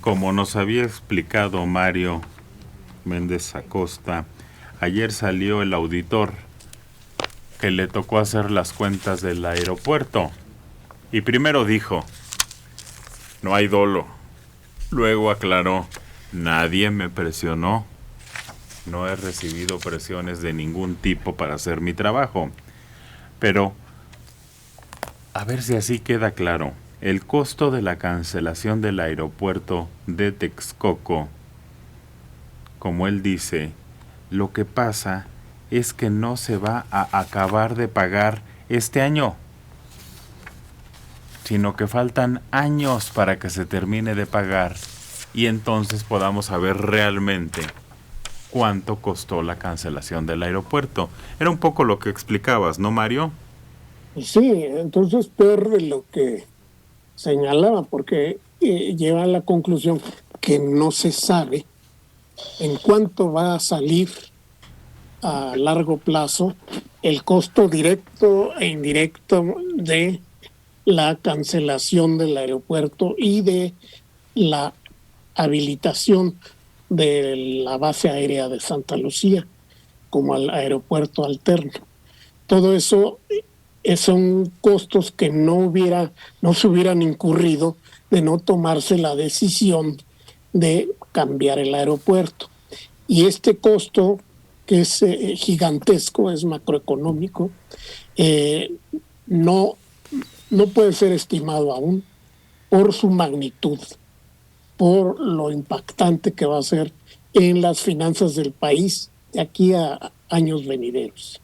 Como nos había explicado Mario Méndez Acosta, ayer salió el auditor que le tocó hacer las cuentas del aeropuerto. Y primero dijo, no hay dolo. Luego aclaró, nadie me presionó. No he recibido presiones de ningún tipo para hacer mi trabajo. Pero, a ver si así queda claro, el costo de la cancelación del aeropuerto de Texcoco, como él dice, lo que pasa es que no se va a acabar de pagar este año, sino que faltan años para que se termine de pagar y entonces podamos saber realmente cuánto costó la cancelación del aeropuerto. Era un poco lo que explicabas, ¿no, Mario? Sí, entonces peor de lo que señalaba, porque lleva a la conclusión que no se sabe en cuánto va a salir a largo plazo el costo directo e indirecto de la cancelación del aeropuerto y de la habilitación de la base aérea de Santa Lucía como al aeropuerto alterno. Todo eso son costos que no se hubieran incurrido de no tomarse la decisión de cambiar el aeropuerto. Y este costo, que es gigantesco, es macroeconómico, eh, no, no puede ser estimado aún por su magnitud, por lo impactante que va a ser en las finanzas del país de aquí a años venideros.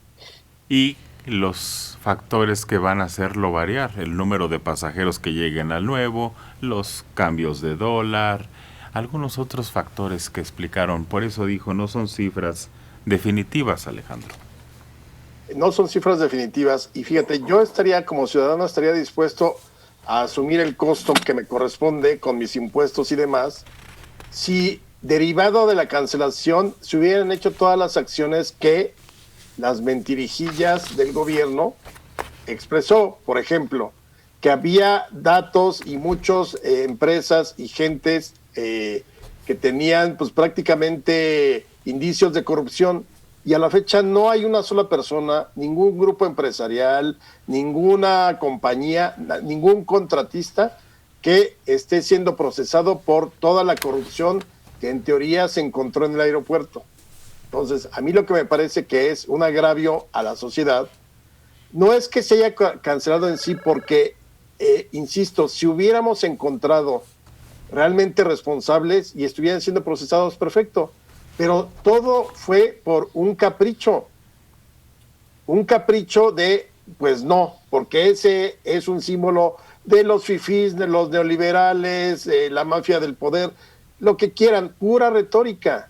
Y los factores que van a hacerlo variar, el número de pasajeros que lleguen al nuevo, los cambios de dólar, algunos otros factores que explicaron. Por eso dijo, no son cifras definitivas, Alejandro. No son cifras definitivas y fíjate, yo estaría como ciudadano estaría dispuesto a asumir el costo que me corresponde con mis impuestos y demás si derivado de la cancelación se hubieran hecho todas las acciones que las mentirijillas del gobierno expresó. Por ejemplo, que había datos y muchas empresas y gentes que tenían pues prácticamente indicios de corrupción y a la fecha no hay una sola persona, ningún grupo empresarial, ninguna compañía, ningún contratista que esté siendo procesado por toda la corrupción que en teoría se encontró en el aeropuerto. Entonces, a mí lo que me parece que es un agravio a la sociedad, no es que se haya cancelado en sí, porque, insisto, si hubiéramos encontrado realmente responsables y estuvieran siendo procesados, perfecto, pero todo fue por un capricho de, pues no, porque ese es un símbolo de los fifís, de los neoliberales, la mafia del poder, lo que quieran, pura retórica.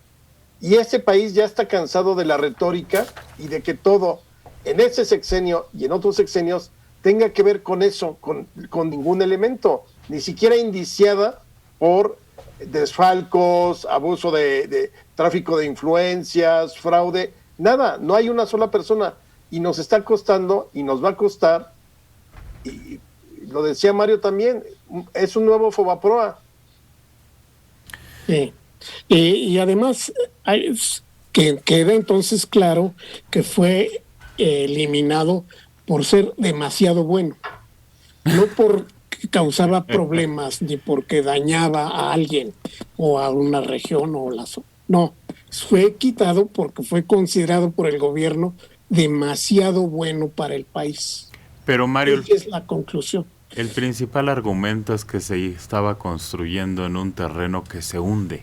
Y este país ya está cansado de la retórica y de que todo en ese sexenio y en otros sexenios tenga que ver con eso, con ningún elemento, ni siquiera indiciada por desfalcos, abuso de tráfico de influencias, fraude, nada, no hay una sola persona y nos está costando y nos va a costar, y lo decía Mario también, es un nuevo Fobaproa. Sí. Y además que queda entonces claro que fue eliminado por ser demasiado bueno, no porque causaba problemas ni porque dañaba a alguien o a una región o la zona. No, fue quitado porque fue considerado por el gobierno demasiado bueno para el país. Pero Mario, Esa es la conclusión. el principal argumento es que se estaba construyendo en un terreno que se hunde.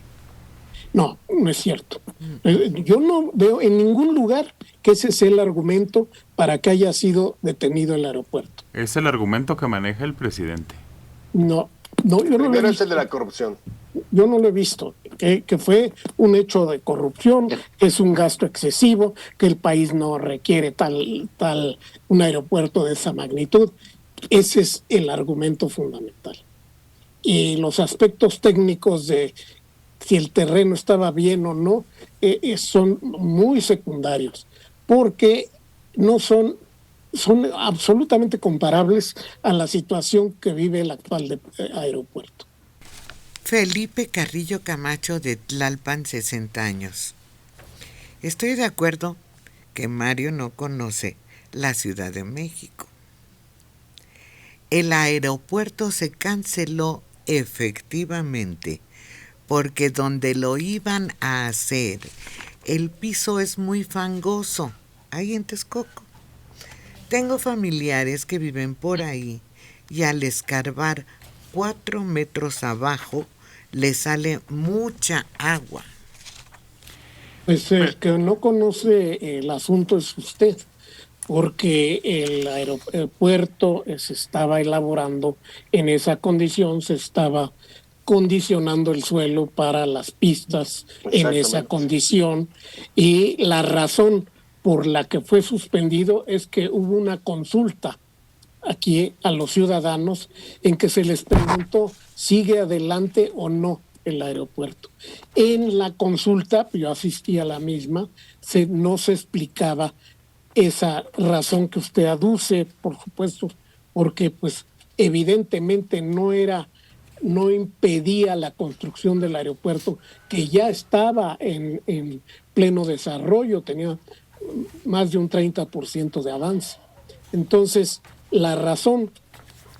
No, no es cierto. Yo no veo en ningún lugar que ese sea el argumento para que haya sido detenido el aeropuerto. Es el argumento que maneja el presidente. No, yo no lo he Primero es visto. el de la corrupción. Yo no lo he visto, que fue un hecho de corrupción, que es un gasto excesivo, que el país no requiere un aeropuerto de esa magnitud. Ese es el argumento fundamental. Y los aspectos técnicos de si el terreno estaba bien o no, son muy secundarios, porque no son absolutamente comparables a la situación que vive el actual aeropuerto. Felipe Carrillo Camacho de Tlalpan, 60 años. Estoy de acuerdo que Mario no conoce la Ciudad de México. El aeropuerto se canceló efectivamente porque donde lo iban a hacer, el piso es muy fangoso, ahí en Texcoco. Tengo familiares que viven por ahí y al escarbar 4 metros abajo le sale mucha agua. Pues el que no conoce el asunto es usted, porque el aeropuerto se estaba elaborando en esa condición, se estaba condicionando el suelo para las pistas en esa condición, y la razón por la que fue suspendido es que hubo una consulta aquí a los ciudadanos en que se les preguntó, ¿sigue adelante o no el aeropuerto? En la consulta, yo asistí a la misma, no se explicaba esa razón que usted aduce, por supuesto, porque pues evidentemente no impedía la construcción del aeropuerto, que ya estaba en pleno desarrollo, tenía más de un 30% de avance. Entonces, la razón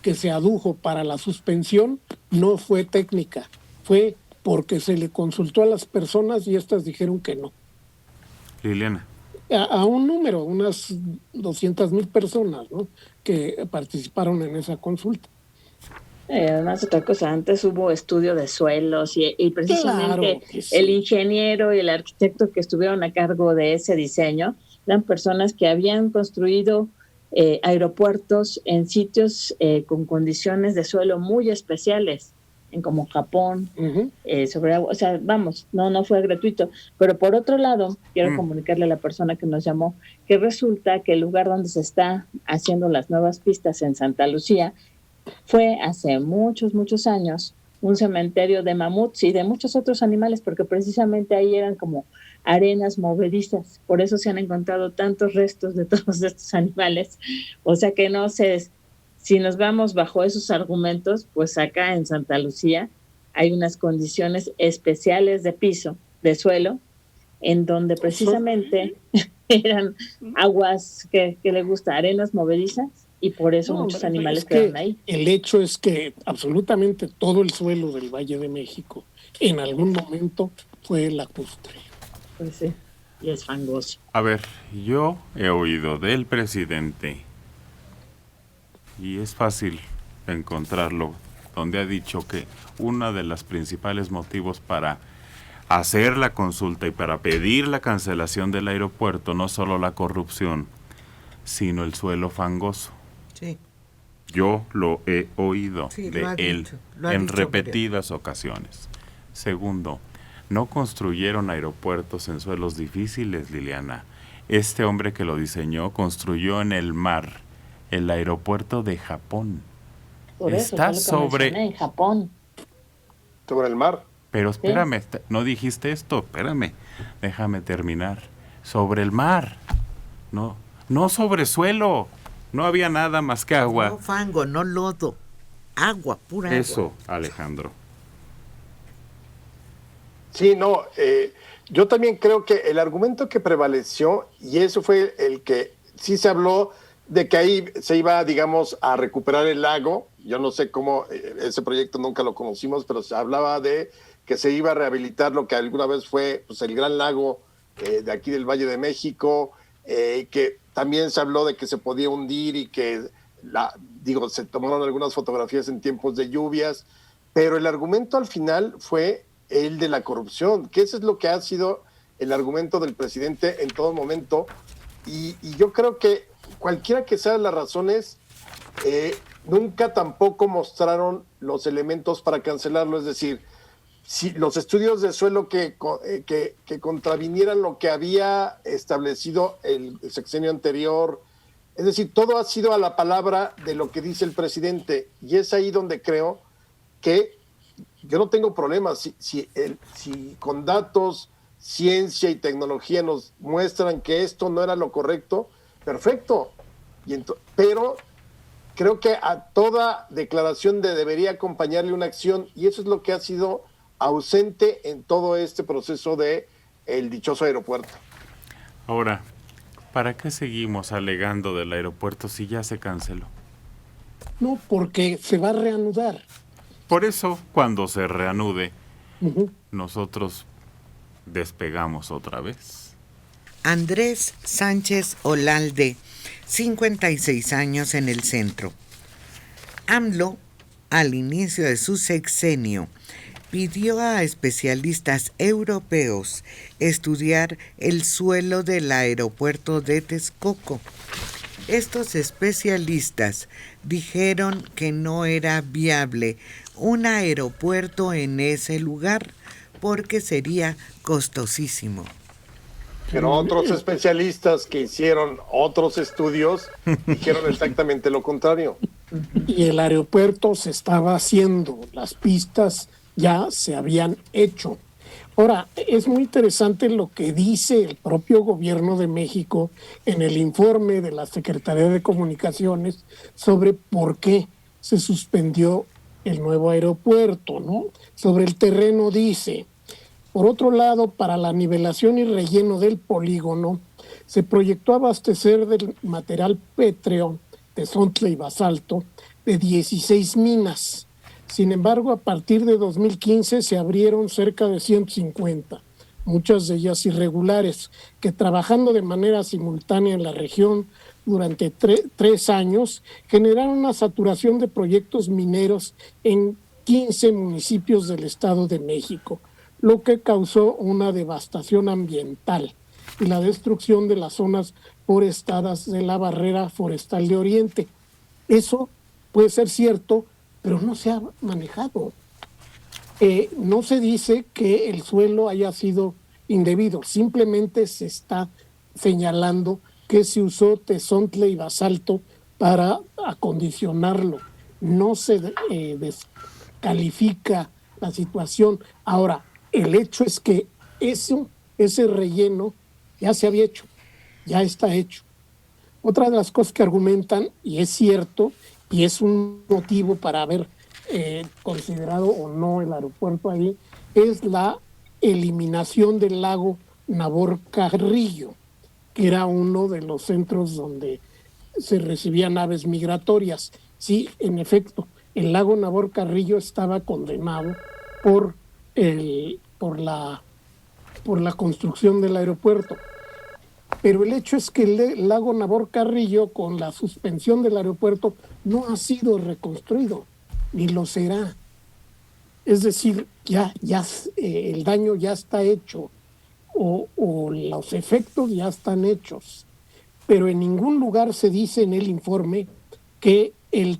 que se adujo para la suspensión no fue técnica, fue porque se le consultó a las personas y estas dijeron que no. Liliana. A un número, unas 200,000 personas, ¿no?, que participaron en esa consulta. Además, otra cosa, antes hubo estudio de suelos y precisamente claro, sí. El ingeniero y el arquitecto que estuvieron a cargo de ese diseño eran personas que habían construido aeropuertos en sitios con condiciones de suelo muy especiales, en como Japón, sobre agua, o sea, vamos, no fue gratuito. Pero por otro lado, quiero comunicarle a la persona que nos llamó que resulta que el lugar donde se está haciendo las nuevas pistas en Santa Lucía fue hace muchos años un cementerio de mamuts y de muchos otros animales, porque precisamente ahí eran como arenas movedizas, por eso se han encontrado tantos restos de todos estos animales. O sea que no sé, si nos vamos bajo esos argumentos, pues acá en Santa Lucía hay unas condiciones especiales de piso, de suelo, en donde precisamente eran aguas que le gusta, arenas movedizas, y por eso muchos animales quedaron ahí. El hecho es que absolutamente todo el suelo del Valle de México en algún momento fue lacustre. Pues sí, y es fangoso. A ver, yo he oído del presidente, y es fácil encontrarlo, donde ha dicho que uno de los principales motivos para hacer la consulta y para pedir la cancelación del aeropuerto, no solo la corrupción, sino el suelo fangoso. Sí. Yo lo he oído de él en repetidas varias ocasiones. Segundo, no construyeron aeropuertos en suelos difíciles, Liliana. Este hombre que lo diseñó construyó en el mar el aeropuerto de Japón. Por eso está sobre en Japón. Sobre el mar. Pero espérame, no dijiste esto, espérame, déjame terminar. Sobre el mar, no sobre suelo. No había nada más que agua. No fango, no lodo. Agua, pura agua. Eso, Alejandro. Sí, no, yo también creo que el argumento que prevaleció, y eso fue el que sí se habló de que ahí se iba, digamos, a recuperar el lago. Yo no sé cómo, ese proyecto nunca lo conocimos, pero se hablaba de que se iba a rehabilitar lo que alguna vez fue pues, el gran lago de aquí del Valle de México, que también se habló de que se podía hundir y que, se tomaron algunas fotografías en tiempos de lluvias, pero el argumento al final fue el de la corrupción, que ese es lo que ha sido el argumento del presidente en todo momento, y yo creo que cualquiera que sean las razones, nunca tampoco mostraron los elementos para cancelarlo, es decir, si los estudios de suelo que contravinieran lo que había establecido el sexenio anterior, es decir, todo ha sido a la palabra de lo que dice el presidente, y es ahí donde creo que yo no tengo problemas, si con datos, ciencia y tecnología nos muestran que esto no era lo correcto, perfecto, pero creo que a toda declaración debería acompañarle una acción, y eso es lo que ha sido ausente en todo este proceso de el dichoso aeropuerto. Ahora, ¿para qué seguimos alegando del aeropuerto si ya se canceló? No, porque se va a reanudar. Por eso, cuando se reanude, nosotros despegamos otra vez. Andrés Sánchez Olalde, 56 años en el centro. AMLO, al inicio de su sexenio, pidió a especialistas europeos estudiar el suelo del aeropuerto de Texcoco. Estos especialistas dijeron que no era viable un aeropuerto en ese lugar porque sería costosísimo. Pero otros especialistas que hicieron otros estudios dijeron exactamente lo contrario. Y el aeropuerto se estaba haciendo, las pistas ya se habían hecho. Ahora, es muy interesante lo que dice el propio gobierno de México en el informe de la Secretaría de Comunicaciones sobre por qué se suspendió el nuevo aeropuerto, ¿no? Sobre el terreno dice: por otro lado, para la nivelación y relleno del polígono, se proyectó abastecer del material pétreo, tezontle y basalto, de 16 minas. Sin embargo, a partir de 2015 se abrieron cerca de 150, muchas de ellas irregulares, que trabajando de manera simultánea en la región durante 3 años, generaron una saturación de proyectos mineros en 15 municipios del Estado de México, lo que causó una devastación ambiental y la destrucción de las zonas forestadas de la barrera forestal de Oriente. Eso puede ser cierto, pero no se ha manejado. No se dice que el suelo haya sido indebido, simplemente se está señalando que se usó tezontle y basalto para acondicionarlo. No se descalifica la situación. Ahora, el hecho es que ese relleno ya se había hecho, ya está hecho. Otra de las cosas que argumentan, y es cierto, y es un motivo para haber considerado o no el aeropuerto ahí, es la eliminación del lago Nabor Carrillo, que era uno de los centros donde se recibían aves migratorias. Sí, en efecto, el lago Nabor Carrillo estaba condenado por la construcción del aeropuerto. Pero el hecho es que el lago Nabor Carrillo, con la suspensión del aeropuerto, no ha sido reconstruido, ni lo será. Es decir, ya el daño ya está hecho, o los efectos ya están hechos. Pero en ningún lugar se dice en el informe que el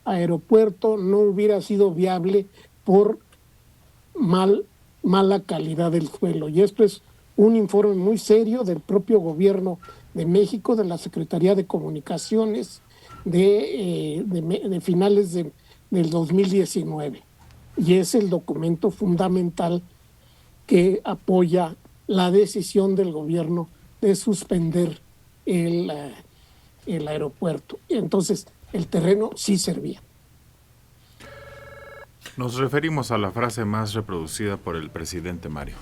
aeropuerto no hubiera sido viable por mala calidad del suelo. Y esto es un informe muy serio del propio gobierno de México, de la Secretaría de Comunicaciones, de finales del 2019. Y es el documento fundamental que apoya la decisión del gobierno de suspender el aeropuerto. Entonces, el terreno sí servía. Nos referimos a la frase más reproducida por el presidente Mario.